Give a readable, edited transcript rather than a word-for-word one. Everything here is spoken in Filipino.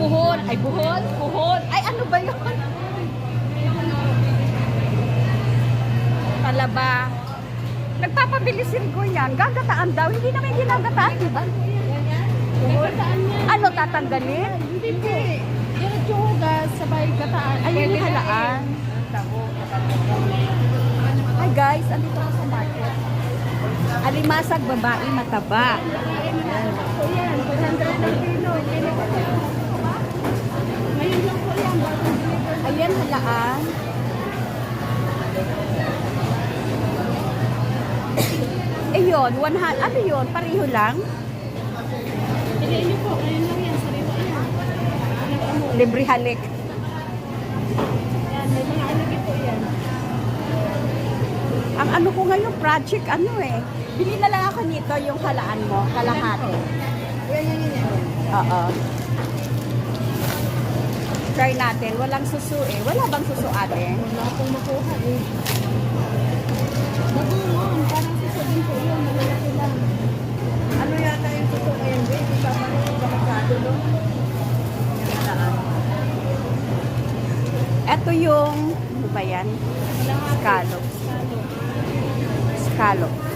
buhol. Ay, buhol. Buhol. Ay, ano ba yun? Palaba. Nagpapabili si Rico yan. Gagataan daw. Hindi naman ginagataan, diba? Ano, tatanggalin? Hindi po. Diretso hugas, sabay gataan. Ayun yung halaan. Hi guys, andito ako sa market. Alimasag babae mataba. Ayan, 100 ang kilo. Ngayon lang po yan. Ayan halaan. Ayun, 100. Ano yun? Pareho lang? Piliin niyo po, ngayon lang yan. Sariwa yan. Libre halik. Yan, may mga alagi po yan. Ang ano ko ngayon, project ano eh. Bili na lang ako nito yung halaan mo, kalahati. Yan. Oo. Try natin. Walang susu eh. Wala bang susu ate? Wala pong makuha eh. Bagungon, parang susubin po yun. Malalaki lang. Ano yata yung totoo ngayon, babe? Isama na yung bakasado, no? Yung halaan. Ito yung, ano ba yan? Scallops. Scallops.